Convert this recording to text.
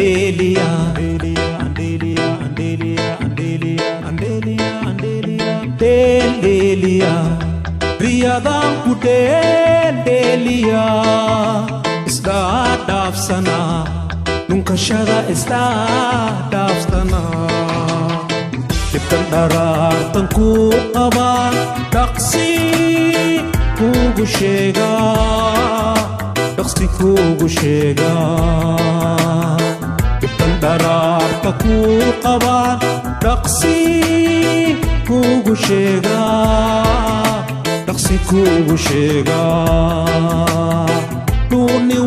Delia, Riyadam ku Delia, istadaf sana, nunca shada istadaf sana. Tipkan darar tangku aba, taksi kugu shega, taksi kugu shega. Tipkan darar tangku aba, taksi kugu shega, taksi kugu shega. Tuni